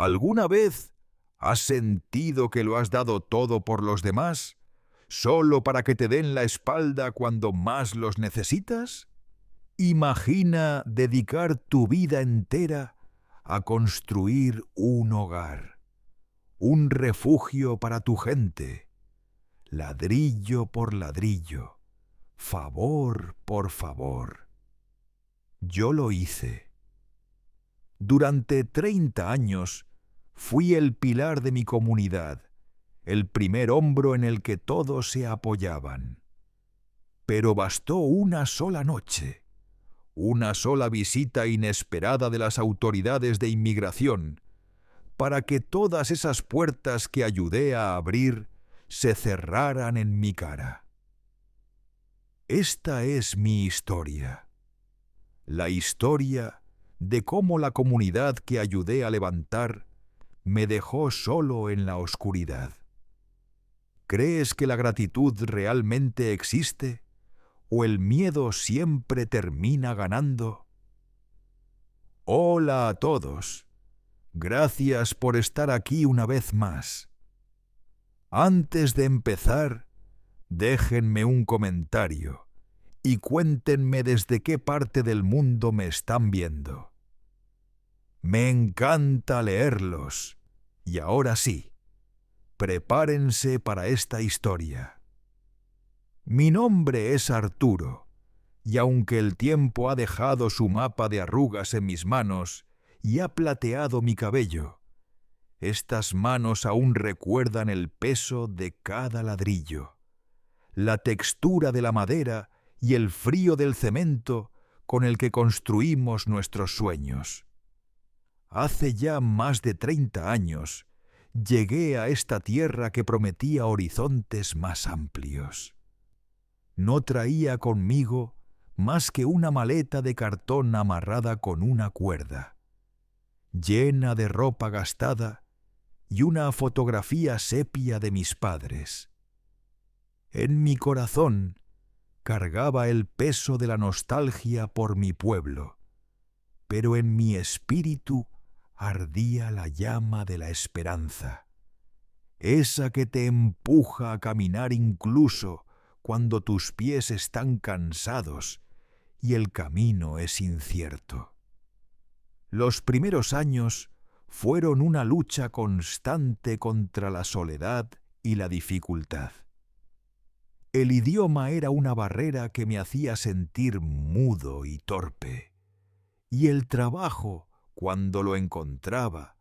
¿Alguna vez has sentido que lo has dado todo por los demás, solo para que te den la espalda cuando más los necesitas? Imagina dedicar tu vida entera a construir un hogar, un refugio para tu gente, ladrillo por ladrillo, favor por favor. Yo lo hice. Durante 30 años fui el pilar de mi comunidad, el primer hombro en el que todos se apoyaban. Pero bastó una sola noche, una sola visita inesperada de las autoridades de inmigración, para que todas esas puertas que ayudé a abrir se cerraran en mi cara. Esta es mi historia, la historia de cómo la comunidad que ayudé a levantar me dejó solo en la oscuridad. ¿Crees que la gratitud realmente existe o el miedo siempre termina ganando? Hola a todos. Gracias por estar aquí una vez más. Antes de empezar, déjenme un comentario y cuéntenme desde qué parte del mundo me están viendo. Me encanta leerlos. Y ahora sí, prepárense para esta historia. Mi nombre es Arturo, y aunque el tiempo ha dejado su mapa de arrugas en mis manos y ha plateado mi cabello, estas manos aún recuerdan el peso de cada ladrillo, la textura de la madera y el frío del cemento con el que construimos nuestros sueños. Hace ya más de 30 años llegué a esta tierra que prometía horizontes más amplios. No traía conmigo más que una maleta de cartón amarrada con una cuerda, llena de ropa gastada y una fotografía sepia de mis padres. En mi corazón cargaba el peso de la nostalgia por mi pueblo, pero en mi espíritu ardía la llama de la esperanza, esa que te empuja a caminar incluso cuando tus pies están cansados y el camino es incierto. Los primeros años fueron una lucha constante contra la soledad y la dificultad. El idioma era una barrera que me hacía sentir mudo y torpe, y el trabajo, cuando lo encontraba,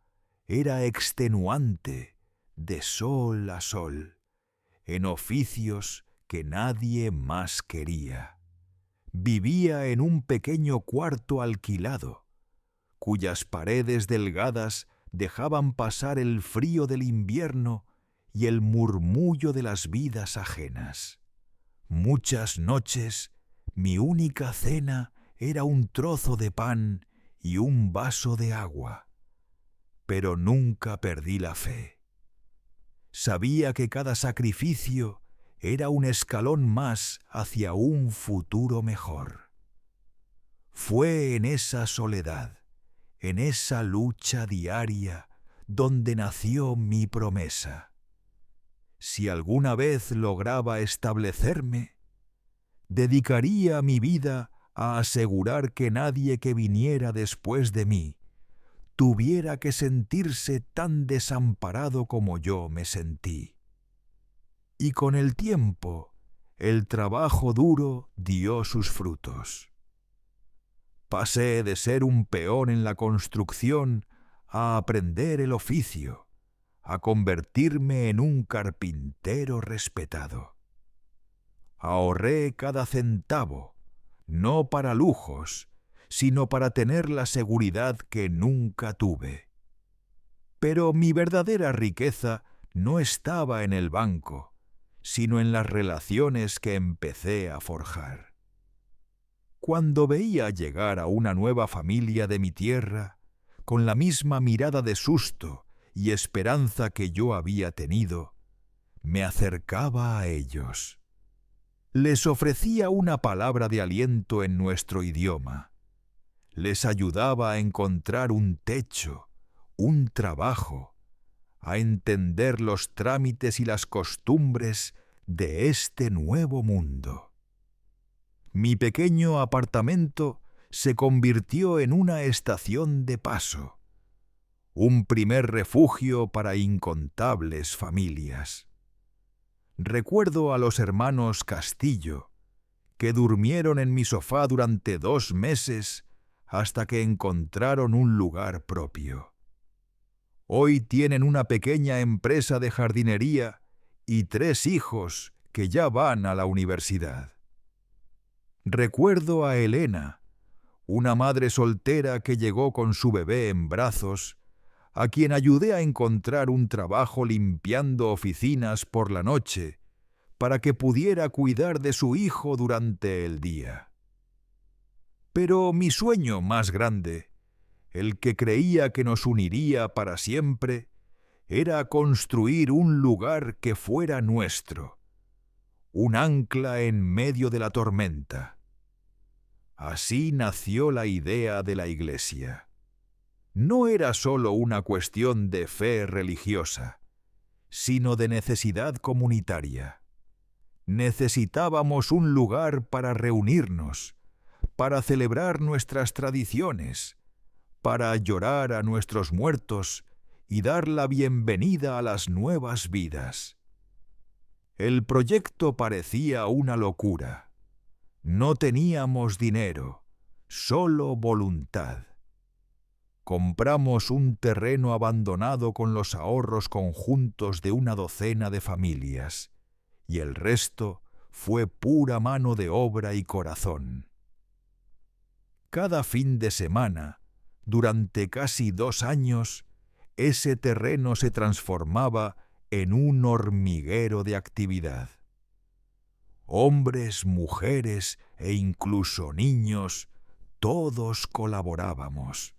era extenuante, de sol a sol, en oficios que nadie más quería. Vivía en un pequeño cuarto alquilado, cuyas paredes delgadas dejaban pasar el frío del invierno y el murmullo de las vidas ajenas. Muchas noches, mi única cena era un trozo de pan y un vaso de agua, pero nunca perdí la fe. Sabía que cada sacrificio era un escalón más hacia un futuro mejor. Fue en esa soledad, en esa lucha diaria, donde nació mi promesa. Si alguna vez lograba establecerme, dedicaría mi vida a asegurar que nadie que viniera después de mí tuviera que sentirse tan desamparado como yo me sentí. Y con el tiempo, el trabajo duro dio sus frutos. Pasé de ser un peón en la construcción a aprender el oficio, a convertirme en un carpintero respetado. Ahorré cada centavo, no para lujos, sino para tener la seguridad que nunca tuve. Pero mi verdadera riqueza no estaba en el banco, sino en las relaciones que empecé a forjar. Cuando veía llegar a una nueva familia de mi tierra, con la misma mirada de susto y esperanza que yo había tenido, me acercaba a ellos. Les ofrecía una palabra de aliento en nuestro idioma. Les ayudaba a encontrar un techo, un trabajo, a entender los trámites y las costumbres de este nuevo mundo. Mi pequeño apartamento se convirtió en una estación de paso, un primer refugio para incontables familias. Recuerdo a los hermanos Castillo, que durmieron en mi sofá durante 2 meses hasta que encontraron un lugar propio. Hoy tienen una pequeña empresa de jardinería y 3 hijos que ya van a la universidad. Recuerdo a Elena, una madre soltera que llegó con su bebé en brazos, a quien ayudé a encontrar un trabajo limpiando oficinas por la noche para que pudiera cuidar de su hijo durante el día. Pero mi sueño más grande, el que creía que nos uniría para siempre, era construir un lugar que fuera nuestro, un ancla en medio de la tormenta. Así nació la idea de la iglesia. No era solo una cuestión de fe religiosa, sino de necesidad comunitaria. Necesitábamos un lugar para reunirnos, para celebrar nuestras tradiciones, para llorar a nuestros muertos y dar la bienvenida a las nuevas vidas. El proyecto parecía una locura. No teníamos dinero, solo voluntad. Compramos un terreno abandonado con los ahorros conjuntos de una docena de familias, y el resto fue pura mano de obra y corazón. Cada fin de semana, durante casi 2 años, ese terreno se transformaba en un hormiguero de actividad. Hombres, mujeres e incluso niños, todos colaborábamos.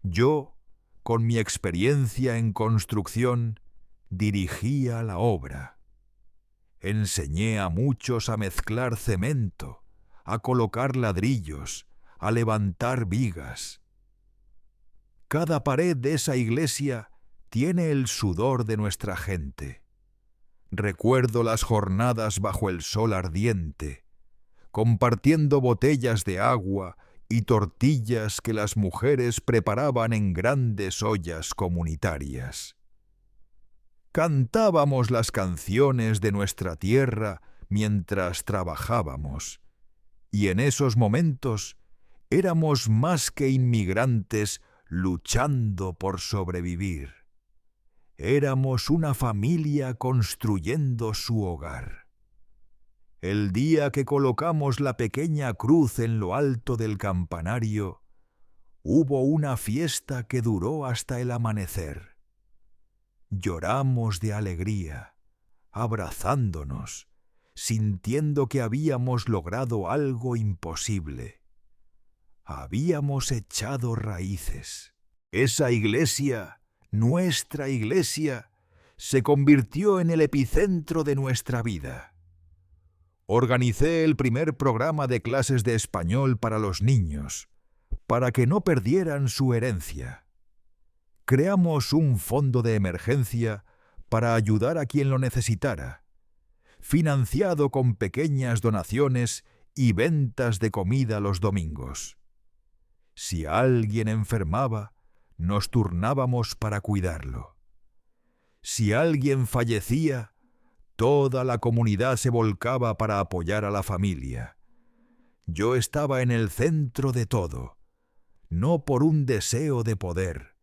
Yo, con mi experiencia en construcción, dirigía la obra. Enseñé a muchos a mezclar cemento, a colocar ladrillos, a levantar vigas. Cada pared de esa iglesia tiene el sudor de nuestra gente. Recuerdo las jornadas bajo el sol ardiente, compartiendo botellas de agua y tortillas que las mujeres preparaban en grandes ollas comunitarias. Cantábamos las canciones de nuestra tierra mientras trabajábamos, y en esos momentos éramos más que inmigrantes luchando por sobrevivir. Éramos una familia construyendo su hogar. El día que colocamos la pequeña cruz en lo alto del campanario, hubo una fiesta que duró hasta el amanecer. Lloramos de alegría, abrazándonos, sintiendo que habíamos logrado algo imposible. Habíamos echado raíces. Esa iglesia, nuestra iglesia, se convirtió en el epicentro de nuestra vida. Organicé el primer programa de clases de español para los niños, para que no perdieran su herencia. Creamos un fondo de emergencia para ayudar a quien lo necesitara, financiado con pequeñas donaciones y ventas de comida los domingos. Si alguien enfermaba, nos turnábamos para cuidarlo. Si alguien fallecía, toda la comunidad se volcaba para apoyar a la familia. Yo estaba en el centro de todo, no por un deseo de poder,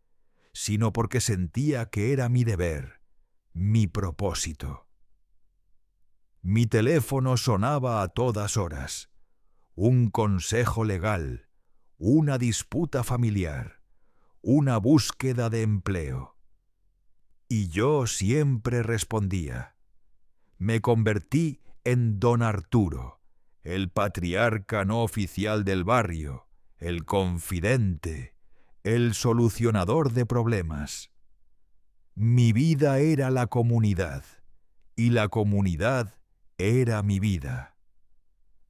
sino porque sentía que era mi deber, mi propósito. Mi teléfono sonaba a todas horas. Un consejo legal, una disputa familiar, una búsqueda de empleo. Y yo siempre respondía. Me convertí en Don Arturo, el patriarca no oficial del barrio, el confidente, el solucionador de problemas. Mi vida era la comunidad, y la comunidad era mi vida.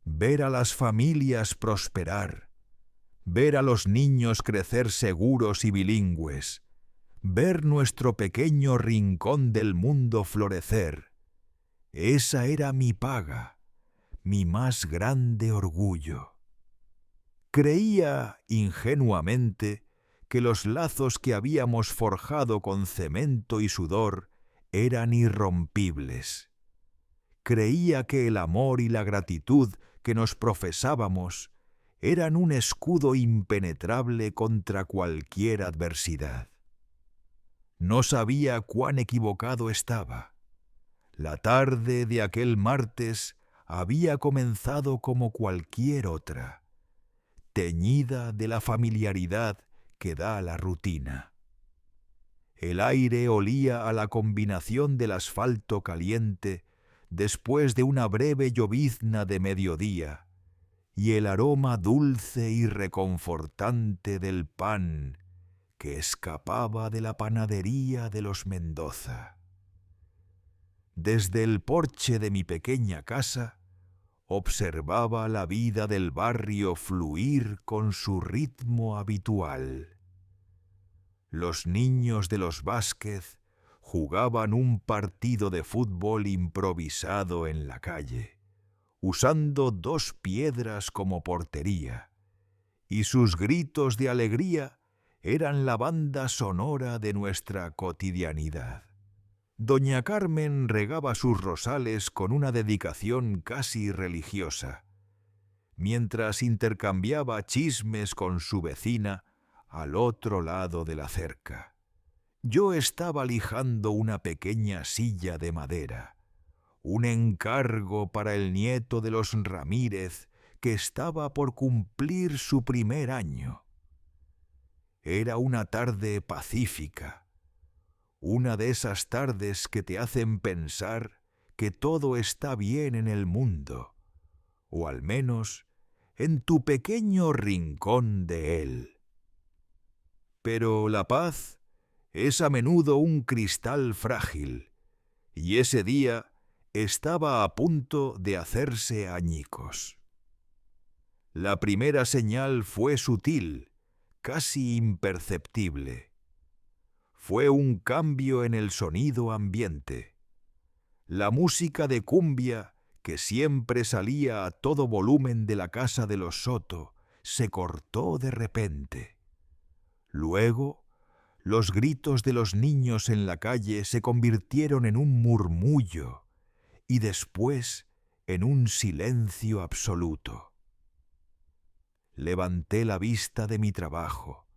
Ver a las familias prosperar, ver a los niños crecer seguros y bilingües, ver nuestro pequeño rincón del mundo florecer. Esa era mi paga, mi más grande orgullo. Creía ingenuamente que los lazos que habíamos forjado con cemento y sudor eran irrompibles. Creía que el amor y la gratitud que nos profesábamos eran un escudo impenetrable contra cualquier adversidad. No sabía cuán equivocado estaba. La tarde de aquel martes había comenzado como cualquier otra, teñida de la familiaridad que da la rutina. El aire olía a la combinación del asfalto caliente después de una breve llovizna de mediodía y el aroma dulce y reconfortante del pan que escapaba de la panadería de los Mendoza. Desde el porche de mi pequeña casa observaba la vida del barrio fluir con su ritmo habitual. Los niños de los Vázquez jugaban un partido de fútbol improvisado en la calle, usando 2 piedras como portería, y sus gritos de alegría eran la banda sonora de nuestra cotidianidad. Doña Carmen regaba sus rosales con una dedicación casi religiosa, mientras intercambiaba chismes con su vecina al otro lado de la cerca. Yo estaba lijando una pequeña silla de madera, un encargo para el nieto de los Ramírez que estaba por cumplir su primer año. Era una tarde pacífica, una de esas tardes que te hacen pensar que todo está bien en el mundo, o al menos en tu pequeño rincón de él. Pero la paz es a menudo un cristal frágil, y ese día estaba a punto de hacerse añicos. La primera señal fue sutil, casi imperceptible. Fue un cambio en el sonido ambiente. La música de cumbia, que siempre salía a todo volumen de la casa de los Soto, se cortó de repente. Luego, los gritos de los niños en la calle se convirtieron en un murmullo y después en un silencio absoluto. Levanté la vista de mi trabajo,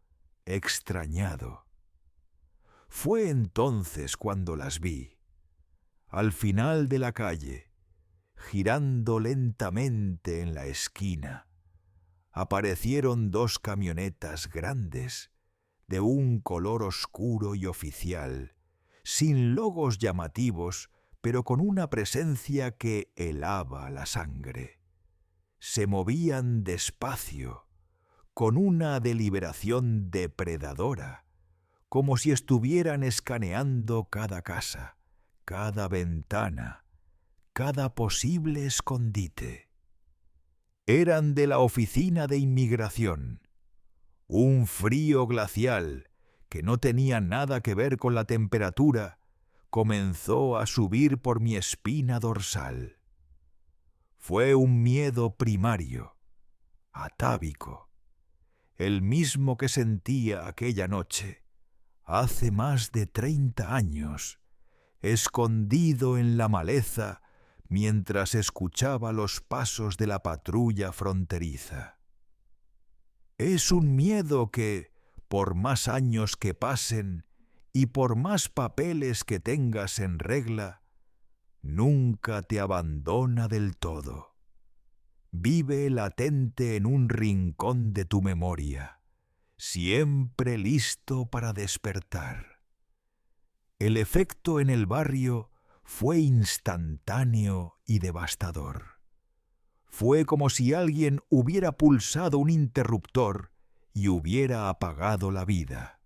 extrañado. Fue entonces cuando las vi, al final de la calle, girando lentamente en la esquina. Aparecieron 2 camionetas grandes, de un color oscuro y oficial, sin logos llamativos, pero con una presencia que helaba la sangre. Se movían despacio, con una deliberación depredadora, como si estuvieran escaneando cada casa, cada ventana, cada posible escondite. Eran de la oficina de inmigración. Un frío glacial, que no tenía nada que ver con la temperatura, comenzó a subir por mi espina dorsal. Fue un miedo primario, atávico, el mismo que sentía aquella noche, hace más de 30 años, escondido en la maleza mientras escuchaba los pasos de la patrulla fronteriza. Es un miedo que, por más años que pasen y por más papeles que tengas en regla, nunca te abandona del todo. Vive latente en un rincón de tu memoria, siempre listo para despertar. El efecto en el barrio fue instantáneo y devastador. Fue como si alguien hubiera pulsado un interruptor y hubiera apagado la vida.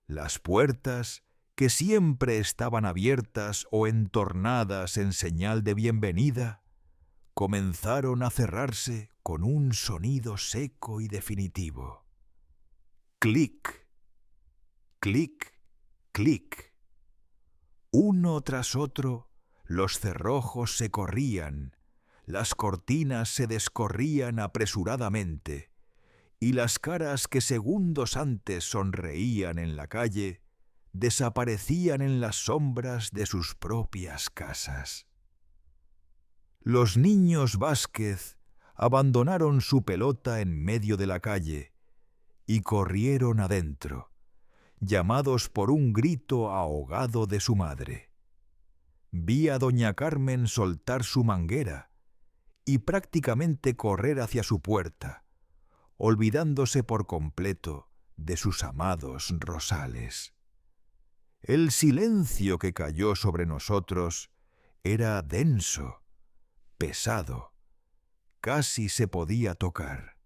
Las puertas, que siempre estaban abiertas o entornadas en señal de bienvenida, comenzaron a cerrarse con un sonido seco y definitivo. Clic, clic, clic. Uno tras otro, los cerrojos se corrían, las cortinas se descorrían apresuradamente, y las caras que segundos antes sonreían en la calle desaparecían en las sombras de sus propias casas. Los niños Vázquez abandonaron su pelota en medio de la calle y corrieron adentro, llamados por un grito ahogado de su madre. Vi a doña Carmen soltar su manguera y prácticamente correr hacia su puerta, olvidándose por completo de sus amados rosales. El silencio que cayó sobre nosotros era denso, pesado, casi se podía tocar.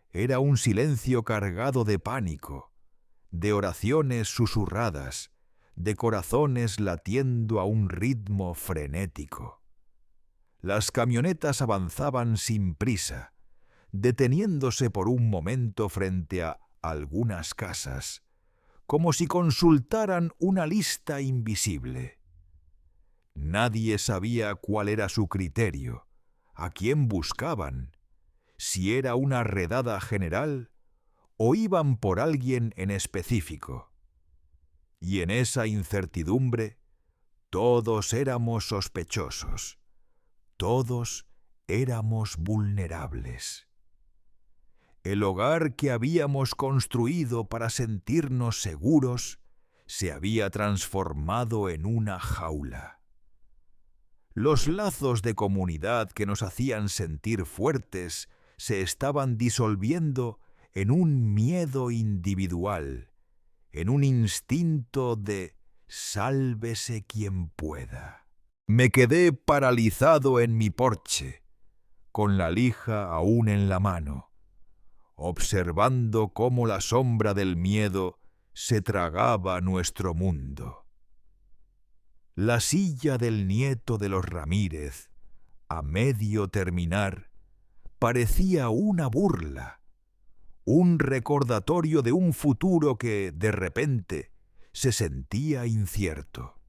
Era un silencio cargado de pánico, de oraciones susurradas, de corazones latiendo a un ritmo frenético. Las camionetas avanzaban sin prisa, deteniéndose por un momento frente a algunas casas, como si consultaran una lista invisible. Nadie sabía cuál era su criterio, a quién buscaban, si era una redada general o iban por alguien en específico. Y en esa incertidumbre, todos éramos sospechosos, todos éramos vulnerables. El hogar que habíamos construido para sentirnos seguros se había transformado en una jaula. Los lazos de comunidad que nos hacían sentir fuertes se estaban disolviendo en un miedo individual, en un instinto de sálvese quien pueda. Me quedé paralizado en mi porche, con la lija aún en la mano, observando cómo la sombra del miedo se tragaba nuestro mundo. La silla del nieto de los Ramírez, a medio terminar, parecía una burla, un recordatorio de un futuro que, de repente, se sentía incierto.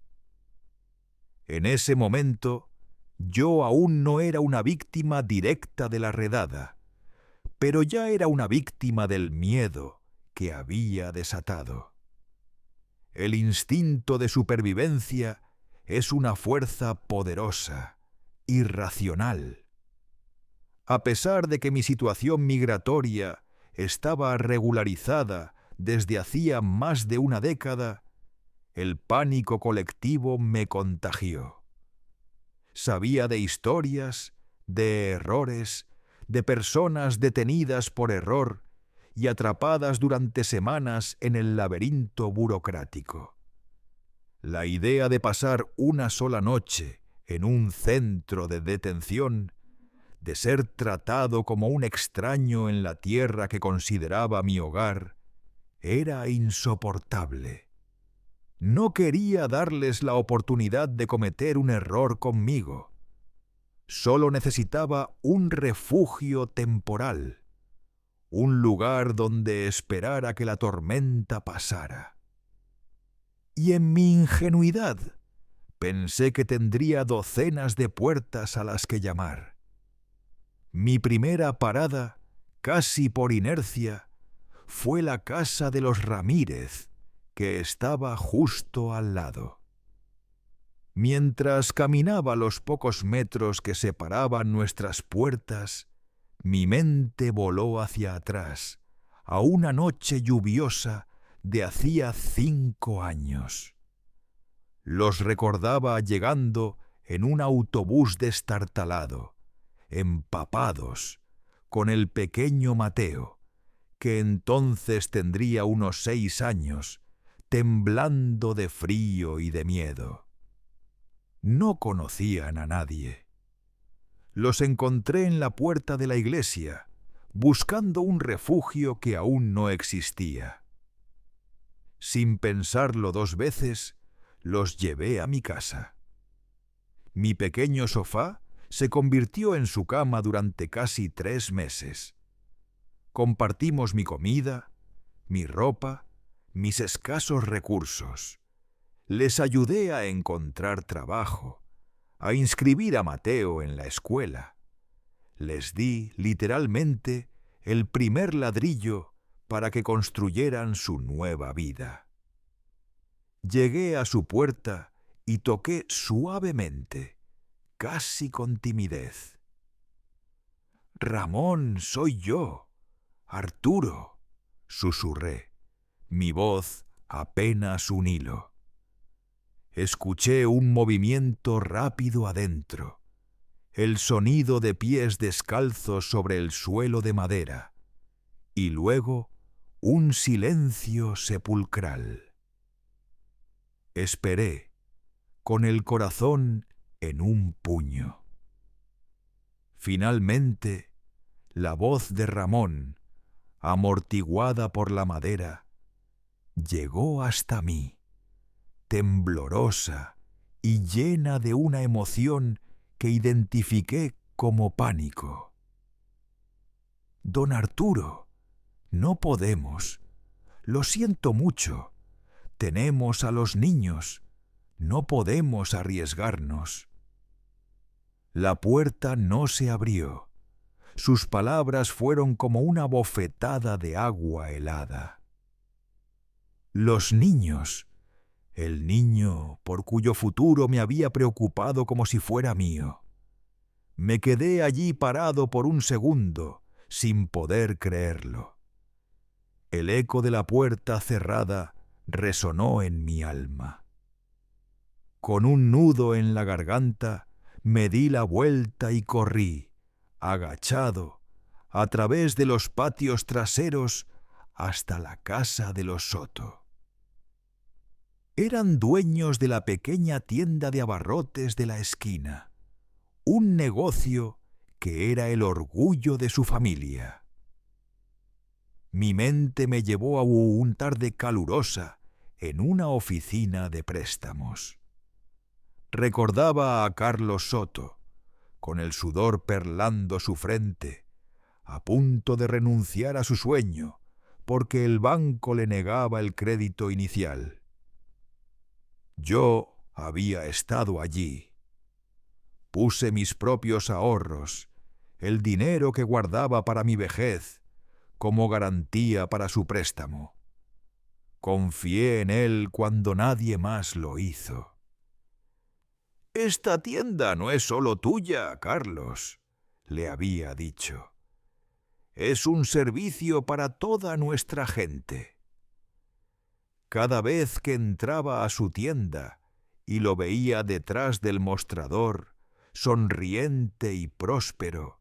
En ese momento, yo aún no era una víctima directa de la redada, pero ya era una víctima del miedo que había desatado. El instinto de supervivencia es una fuerza poderosa, irracional. A pesar de que mi situación migratoria estaba regularizada desde hacía más de una década, el pánico colectivo me contagió. Sabía de historias, de errores, de personas detenidas por error y atrapadas durante semanas en el laberinto burocrático. La idea de pasar una sola noche en un centro de detención, de ser tratado como un extraño en la tierra que consideraba mi hogar, era insoportable. No quería darles la oportunidad de cometer un error conmigo. Solo necesitaba un refugio temporal, un lugar donde esperar a que la tormenta pasara. Y en mi ingenuidad pensé que tendría docenas de puertas a las que llamar. Mi primera parada, casi por inercia, fue la casa de los Ramírez, que estaba justo al lado. Mientras caminaba los pocos metros que separaban nuestras puertas, mi mente voló hacia atrás, a una noche lluviosa de hacía 5 años. Los recordaba llegando en un autobús destartalado, empapados, con el pequeño Mateo, que entonces tendría unos 6 años, temblando de frío y de miedo. No conocían a nadie. Los encontré en la puerta de la iglesia, buscando un refugio que aún no existía. Sin pensarlo 2 veces, los llevé a mi casa. Mi pequeño sofá se convirtió en su cama durante casi 3 meses. Compartimos mi comida, mi ropa, mis escasos recursos. Les ayudé a encontrar trabajo, a inscribir a Mateo en la escuela. Les di, literalmente, el primer ladrillo para que construyeran su nueva vida. Llegué a su puerta y toqué suavemente, casi con timidez. «Ramón, soy yo, Arturo», susurré, mi voz apenas un hilo. Escuché un movimiento rápido adentro, el sonido de pies descalzos sobre el suelo de madera, y luego un silencio sepulcral. Esperé, con el corazón en un puño. Finalmente, la voz de Ramón, amortiguada por la madera, llegó hasta mí, temblorosa y llena de una emoción que identifiqué como pánico. «Don Arturo, no podemos. Lo siento mucho. Tenemos a los niños. No podemos arriesgarnos». La puerta no se abrió. Sus palabras fueron como una bofetada de agua helada. Los niños, el niño por cuyo futuro me había preocupado como si fuera mío. Me quedé allí parado por un segundo, sin poder creerlo. El eco de la puerta cerrada resonó en mi alma. Con un nudo en la garganta, me di la vuelta y corrí, agachado, a través de los patios traseros hasta la casa de los Soto. Eran dueños de la pequeña tienda de abarrotes de la esquina, un negocio que era el orgullo de su familia. Mi mente me llevó a una tarde calurosa en una oficina de préstamos. Recordaba a Carlos Soto, con el sudor perlando su frente, a punto de renunciar a su sueño, porque el banco le negaba el crédito inicial. Yo había estado allí. Puse mis propios ahorros, el dinero que guardaba para mi vejez, como garantía para su préstamo. Confié en él cuando nadie más lo hizo. «Esta tienda no es solo tuya, Carlos», le había dicho. «Es un servicio para toda nuestra gente». Cada vez que entraba a su tienda y lo veía detrás del mostrador, sonriente y próspero,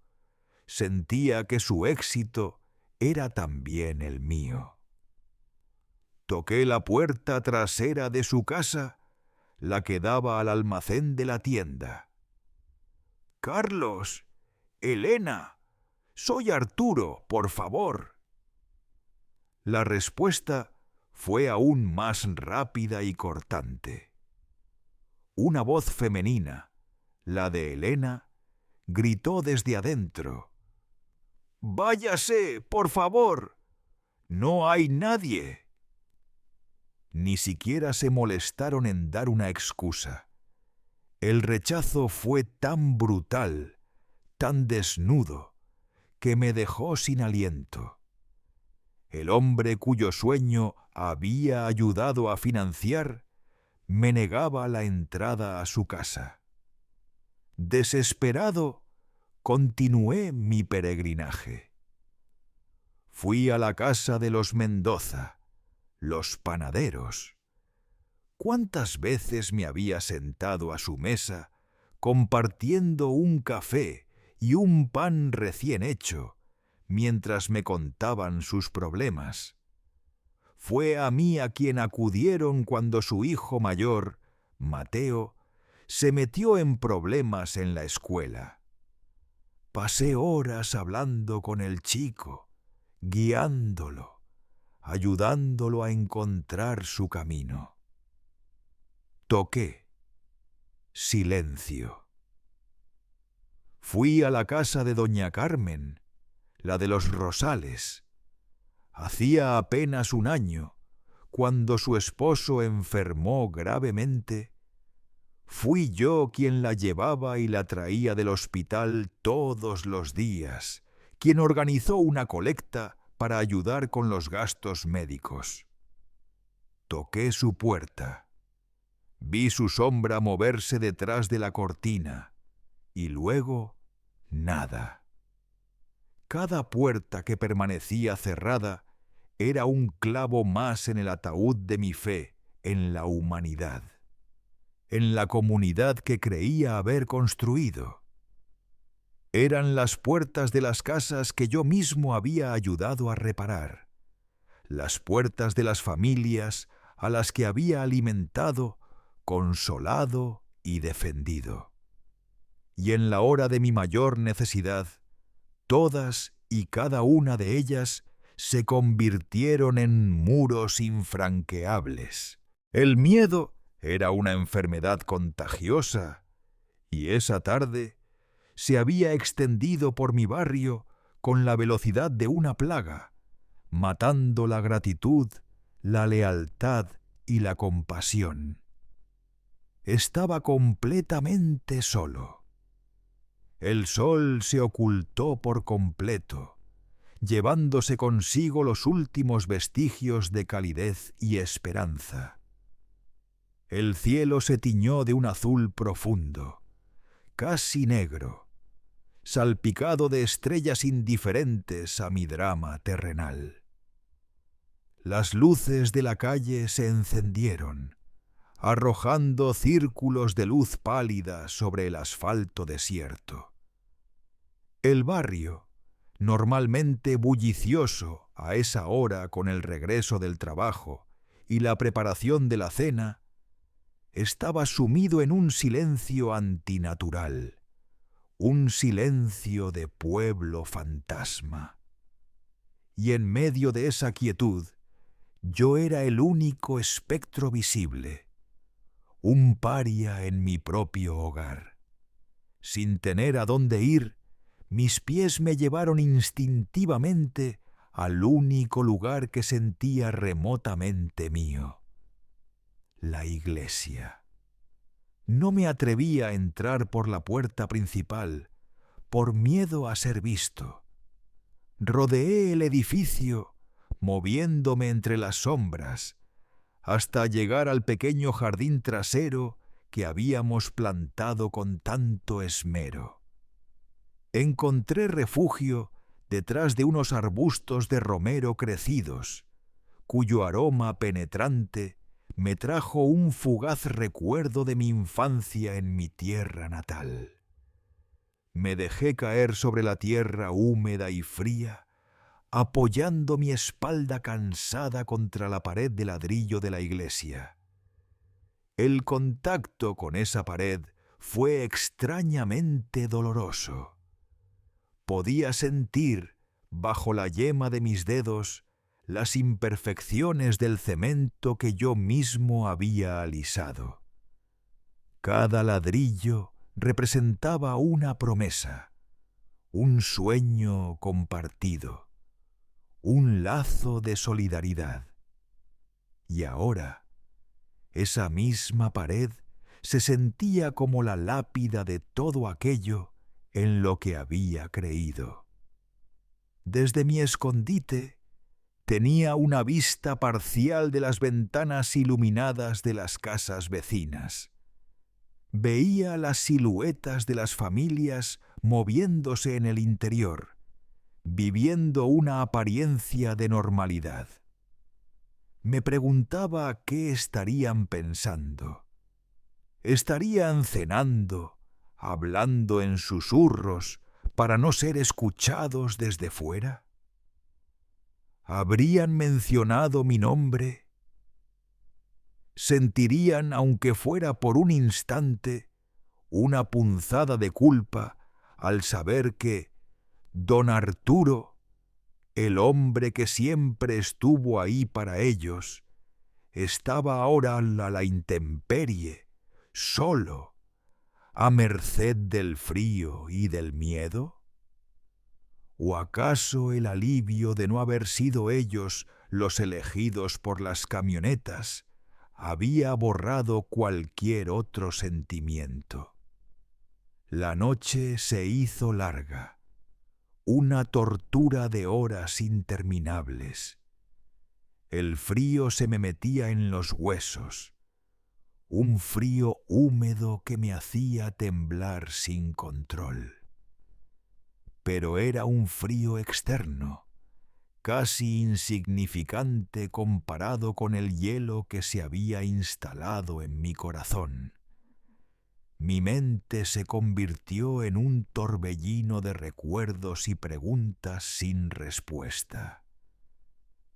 sentía que su éxito era también el mío. Toqué la puerta trasera de su casa, la que daba al almacén de la tienda. «Carlos, Elena, soy Arturo, por favor». La respuesta fue aún más rápida y cortante. Una voz femenina, la de Elena, gritó desde adentro: «¡Váyase, por favor! ¡No hay nadie!». Ni siquiera se molestaron en dar una excusa. El rechazo fue tan brutal, tan desnudo, que me dejó sin aliento. El hombre cuyo sueño había ayudado a financiar me negaba la entrada a su casa. Desesperado, continué mi peregrinaje. Fui a la casa de los Mendoza, los panaderos. ¿Cuántas veces me había sentado a su mesa compartiendo un café y un pan recién hecho mientras me contaban sus problemas? Fue a mí a quien acudieron cuando su hijo mayor, Mateo, se metió en problemas en la escuela. Pasé horas hablando con el chico, guiándolo, ayudándolo a encontrar su camino. Toqué. Silencio. Fui a la casa de doña Carmen, la de los Rosales. Hacía apenas un año, cuando su esposo enfermó gravemente, fui yo quien la llevaba y la traía del hospital todos los días, quien organizó una colecta para ayudar con los gastos médicos. Toqué su puerta. Vi su sombra moverse detrás de la cortina, y luego nada. Cada puerta que permanecía cerrada era un clavo más en el ataúd de mi fe en la humanidad, en la comunidad que creía haber construido. Eran las puertas de las casas que yo mismo había ayudado a reparar, las puertas de las familias a las que había alimentado, consolado y defendido. Y en la hora de mi mayor necesidad, todas y cada una de ellas se convirtieron en muros infranqueables. El miedo era una enfermedad contagiosa, y esa tarde se había extendido por mi barrio con la velocidad de una plaga, matando la gratitud, la lealtad y la compasión. Estaba completamente solo. El sol se ocultó por completo, llevándose consigo los últimos vestigios de calidez y esperanza. El cielo se tiñó de un azul profundo, casi negro, salpicado de estrellas indiferentes a mi drama terrenal. Las luces de la calle se encendieron, arrojando círculos de luz pálida sobre el asfalto desierto. El barrio, normalmente bullicioso a esa hora con el regreso del trabajo y la preparación de la cena, estaba sumido en un silencio antinatural, un silencio de pueblo fantasma. Y en medio de esa quietud, yo era el único espectro visible, un paria en mi propio hogar. Sin tener a dónde ir, mis pies me llevaron instintivamente al único lugar que sentía remotamente mío: la iglesia. No me atrevía a entrar por la puerta principal, por miedo a ser visto. Rodeé el edificio, moviéndome entre las sombras, hasta llegar al pequeño jardín trasero que habíamos plantado con tanto esmero. Encontré refugio detrás de unos arbustos de romero crecidos, cuyo aroma penetrante me trajo un fugaz recuerdo de mi infancia en mi tierra natal. Me dejé caer sobre la tierra húmeda y fría, apoyando mi espalda cansada contra la pared de ladrillo de la iglesia. El contacto con esa pared fue extrañamente doloroso. Podía sentir, bajo la yema de mis dedos, las imperfecciones del cemento que yo mismo había alisado. Cada ladrillo representaba una promesa, un sueño compartido, un lazo de solidaridad. Y ahora, esa misma pared se sentía como la lápida de todo aquello en lo que había creído. Desde mi escondite tenía una vista parcial de las ventanas iluminadas de las casas vecinas. Veía las siluetas de las familias moviéndose en el interior, viviendo una apariencia de normalidad. Me preguntaba qué estarían pensando. ¿Estarían cenando, hablando en susurros para no ser escuchados desde fuera? ¿Habrían mencionado mi nombre? ¿Sentirían, aunque fuera por un instante, una punzada de culpa al saber que don Arturo, el hombre que siempre estuvo ahí para ellos, estaba ahora a la intemperie, solo, a merced del frío y del miedo? ¿O acaso el alivio de no haber sido ellos los elegidos por las camionetas, había borrado cualquier otro sentimiento. La noche se hizo larga, una tortura de horas interminables. El frío se me metía en los huesos, un frío húmedo que me hacía temblar sin control. Pero era un frío externo, casi insignificante comparado con el hielo que se había instalado en mi corazón. Mi mente se convirtió en un torbellino de recuerdos y preguntas sin respuesta.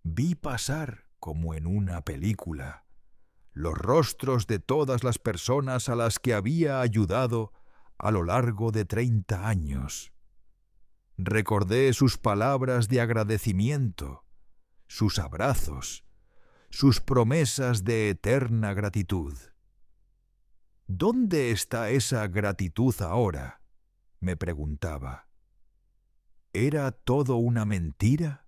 Vi pasar, como en una película, los rostros de todas las personas a las que había ayudado a lo largo de 30 años. Recordé sus palabras de agradecimiento, sus abrazos, sus promesas de eterna gratitud. ¿Dónde está esa gratitud ahora?, me preguntaba. ¿Era todo una mentira?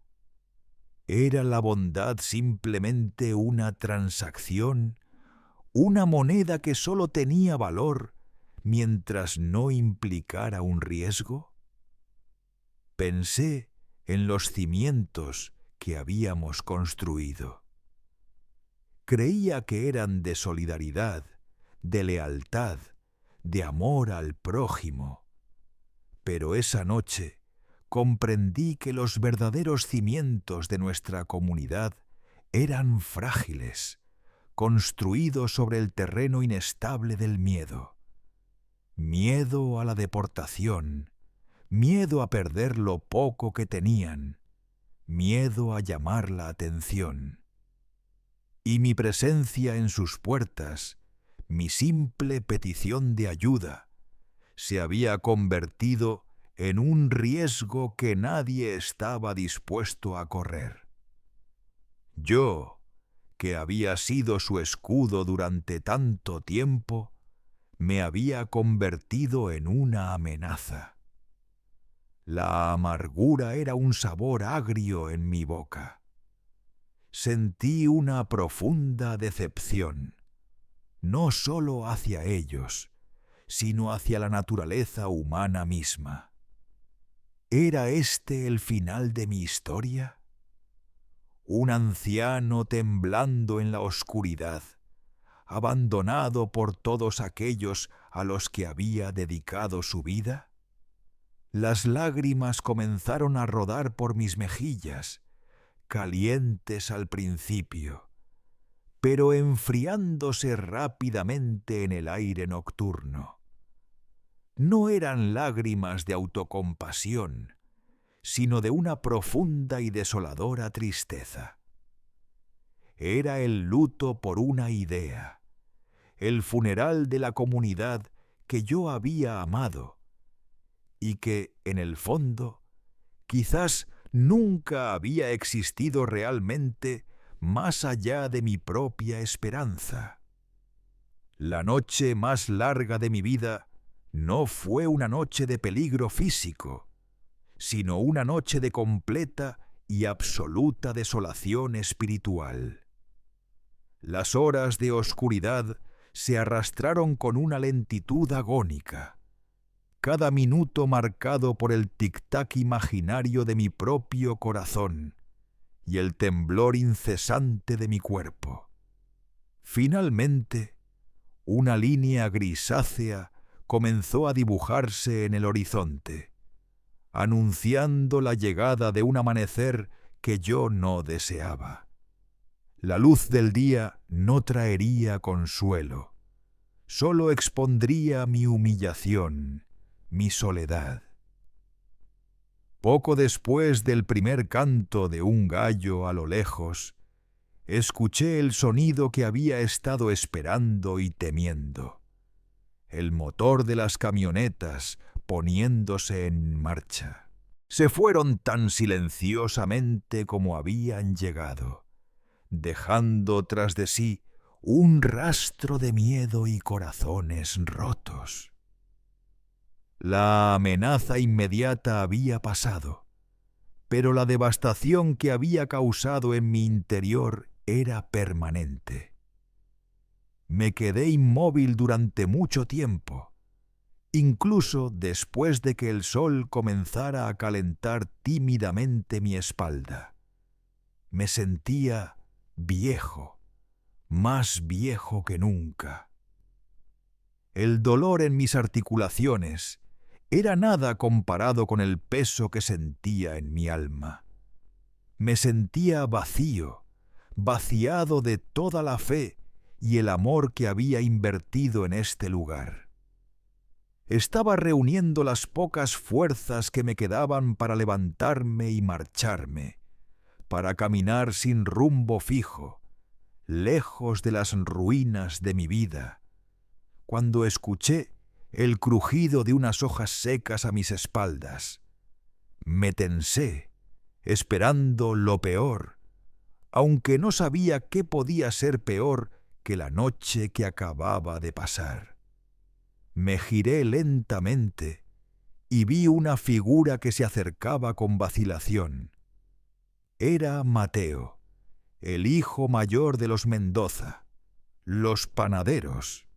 ¿Era la bondad simplemente una transacción, una moneda que solo tenía valor mientras no implicara un riesgo? Pensé en los cimientos que habíamos construido. Creía que eran de solidaridad, de lealtad, de amor al prójimo. Pero esa noche comprendí que los verdaderos cimientos de nuestra comunidad eran frágiles, construidos sobre el terreno inestable del miedo. Miedo a la deportación, miedo a perder lo poco que tenían, miedo a llamar la atención. Y mi presencia en sus puertas, mi simple petición de ayuda, se había convertido en un riesgo que nadie estaba dispuesto a correr. Yo, que había sido su escudo durante tanto tiempo, me había convertido en una amenaza. La amargura era un sabor agrio en mi boca. Sentí una profunda decepción, no solo hacia ellos, sino hacia la naturaleza humana misma. ¿Era este el final de mi historia? Un anciano temblando en la oscuridad, abandonado por todos aquellos a los que había dedicado su vida. Las lágrimas comenzaron a rodar por mis mejillas, calientes al principio, pero enfriándose rápidamente en el aire nocturno. No eran lágrimas de autocompasión, sino de una profunda y desoladora tristeza. Era el luto por una idea, el funeral de la comunidad que yo había amado y que, en el fondo, quizás nunca había existido realmente más allá de mi propia esperanza. La noche más larga de mi vida no fue una noche de peligro físico, sino una noche de completa y absoluta desolación espiritual. Las horas de oscuridad se arrastraron con una lentitud agónica, cada minuto marcado por el tic-tac imaginario de mi propio corazón y el temblor incesante de mi cuerpo. Finalmente, una línea grisácea comenzó a dibujarse en el horizonte, anunciando la llegada de un amanecer que yo no deseaba. La luz del día no traería consuelo, solo expondría mi humillación, mi soledad. Poco después del primer canto de un gallo a lo lejos, escuché el sonido que había estado esperando y temiendo: el motor de las camionetas poniéndose en marcha. Se fueron tan silenciosamente como habían llegado, dejando tras de sí un rastro de miedo y corazones rotos. La amenaza inmediata había pasado, pero la devastación que había causado en mi interior era permanente. Me quedé inmóvil durante mucho tiempo, incluso después de que el sol comenzara a calentar tímidamente mi espalda. Me sentía viejo, más viejo que nunca. El dolor en mis articulaciones era nada comparado con el peso que sentía en mi alma. Me sentía vacío, vaciado de toda la fe y el amor que había invertido en este lugar. Estaba reuniendo las pocas fuerzas que me quedaban para levantarme y marcharme, para caminar sin rumbo fijo, lejos de las ruinas de mi vida, cuando escuché el crujido de unas hojas secas a mis espaldas. Me tensé, esperando lo peor, aunque no sabía qué podía ser peor que la noche que acababa de pasar. Me giré lentamente y vi una figura que se acercaba con vacilación. Era Mateo, el hijo mayor de los Mendoza, los panaderos.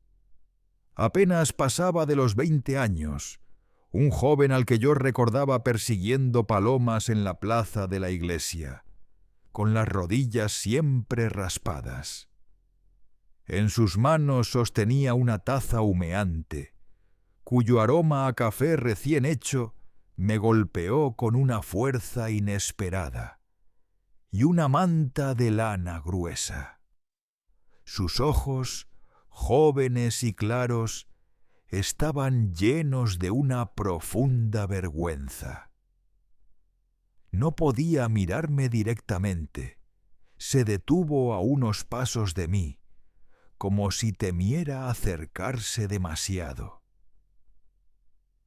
Apenas pasaba de los 20 años, un joven al que yo recordaba persiguiendo palomas en la plaza de la iglesia, con las rodillas siempre raspadas. En sus manos sostenía una taza humeante, cuyo aroma a café recién hecho me golpeó con una fuerza inesperada, y una manta de lana gruesa. Sus ojos, jóvenes y claros, estaban llenos de una profunda vergüenza. No podía mirarme directamente. Se detuvo a unos pasos de mí, como si temiera acercarse demasiado.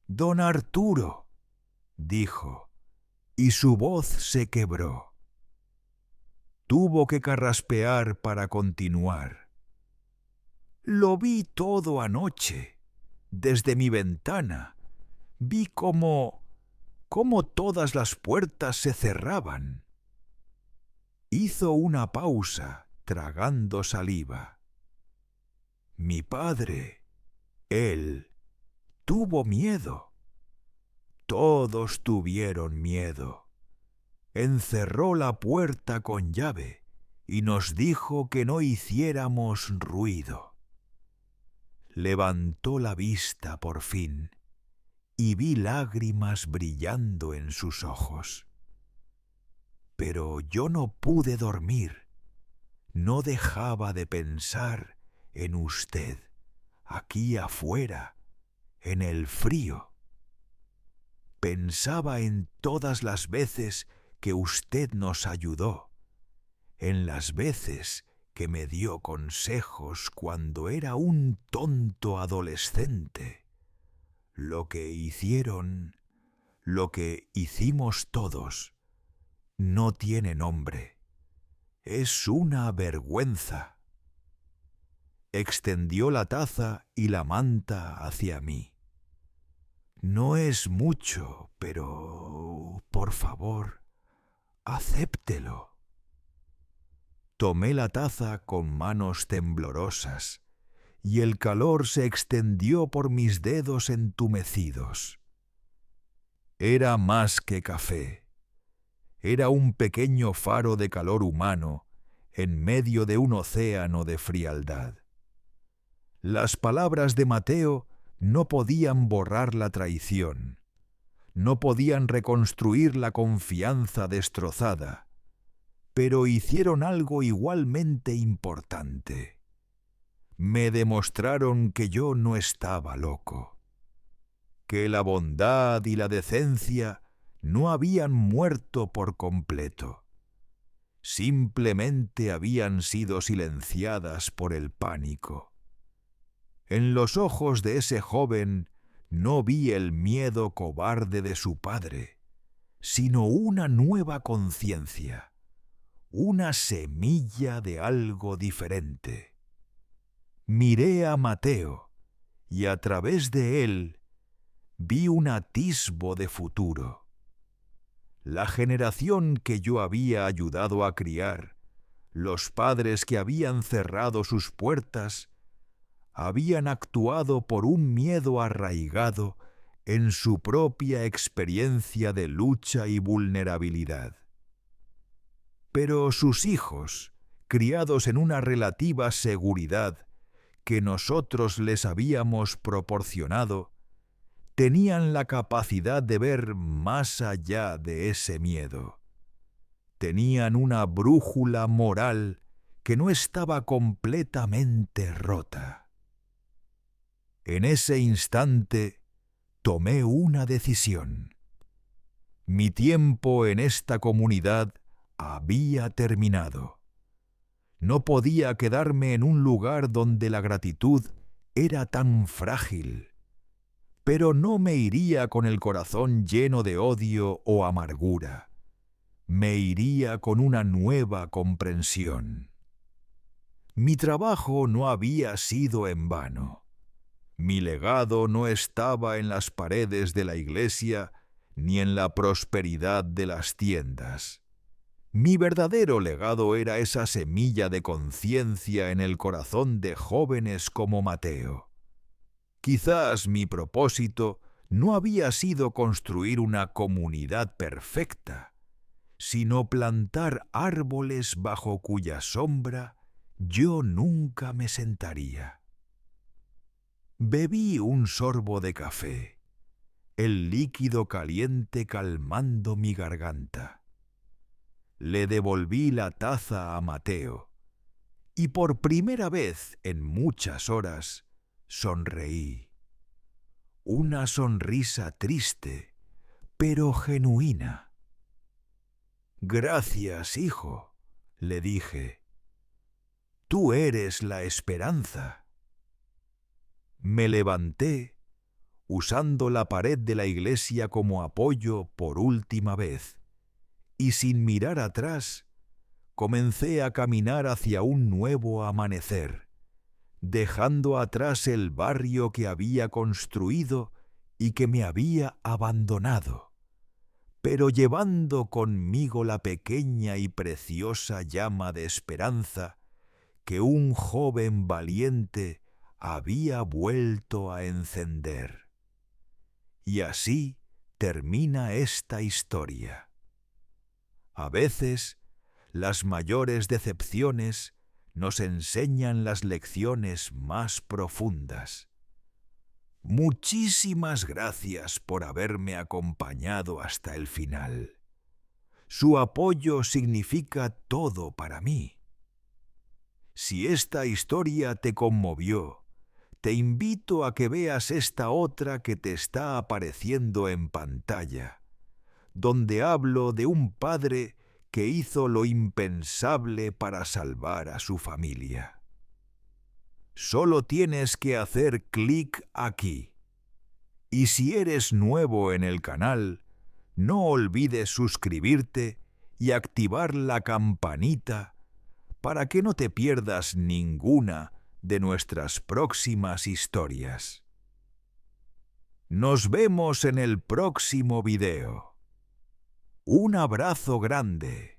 «Don Arturo», dijo, y su voz se quebró. Tuvo que carraspear para continuar. «Lo vi todo anoche, desde mi ventana. Vi cómo todas las puertas se cerraban». Hizo una pausa, tragando saliva. «Mi padre, él, tuvo miedo. Todos tuvieron miedo. Encerró la puerta con llave y nos dijo que no hiciéramos ruido». Levantó la vista por fin y vi lágrimas brillando en sus ojos. Pero yo no pude dormir. No dejaba de pensar en usted, aquí afuera, en el frío. Pensaba en todas las veces que usted nos ayudó, en las veces que me dio consejos cuando era un tonto adolescente. Lo que hicieron, lo que hicimos todos, no tiene nombre. Es una vergüenza. Extendió la taza y la manta hacia mí. «No es mucho, pero, por favor, acéptelo». Tomé la taza con manos temblorosas, y el calor se extendió por mis dedos entumecidos. Era más que café. Era un pequeño faro de calor humano en medio de un océano de frialdad. Las palabras de Mateo no podían borrar la traición, no podían reconstruir la confianza destrozada, pero hicieron algo igualmente importante. Me demostraron que yo no estaba loco, que la bondad y la decencia no habían muerto por completo. Simplemente habían sido silenciadas por el pánico. En los ojos de ese joven no vi el miedo cobarde de su padre, sino una nueva conciencia, una semilla de algo diferente. Miré a Mateo y a través de él vi un atisbo de futuro. La generación que yo había ayudado a criar, los padres que habían cerrado sus puertas, habían actuado por un miedo arraigado en su propia experiencia de lucha y vulnerabilidad. Pero sus hijos, criados en una relativa seguridad que nosotros les habíamos proporcionado, tenían la capacidad de ver más allá de ese miedo. Tenían una brújula moral que no estaba completamente rota. En ese instante tomé una decisión. Mi tiempo en esta comunidad había terminado. No podía quedarme en un lugar donde la gratitud era tan frágil. Pero no me iría con el corazón lleno de odio o amargura. Me iría con una nueva comprensión. Mi trabajo no había sido en vano. Mi legado no estaba en las paredes de la iglesia ni en la prosperidad de las tiendas. Mi verdadero legado era esa semilla de conciencia en el corazón de jóvenes como Mateo. Quizás mi propósito no había sido construir una comunidad perfecta, sino plantar árboles bajo cuya sombra yo nunca me sentaría. Bebí un sorbo de café, el líquido caliente calmando mi garganta. Le devolví la taza a Mateo, y por primera vez en muchas horas sonreí. Una sonrisa triste, pero genuina. «Gracias, hijo», le dije. «Tú eres la esperanza». Me levanté, usando la pared de la iglesia como apoyo por última vez, y sin mirar atrás, comencé a caminar hacia un nuevo amanecer, dejando atrás el barrio que había construido y que me había abandonado, pero llevando conmigo la pequeña y preciosa llama de esperanza que un joven valiente había vuelto a encender. Y así termina esta historia. A veces, las mayores decepciones nos enseñan las lecciones más profundas. Muchísimas gracias por haberme acompañado hasta el final. Su apoyo significa todo para mí. Si esta historia te conmovió, te invito a que veas esta otra que te está apareciendo en pantalla, donde hablo de un padre que hizo lo impensable para salvar a su familia. Solo tienes que hacer clic aquí. Y si eres nuevo en el canal, no olvides suscribirte y activar la campanita para que no te pierdas ninguna de nuestras próximas historias. Nos vemos en el próximo video. Un abrazo grande.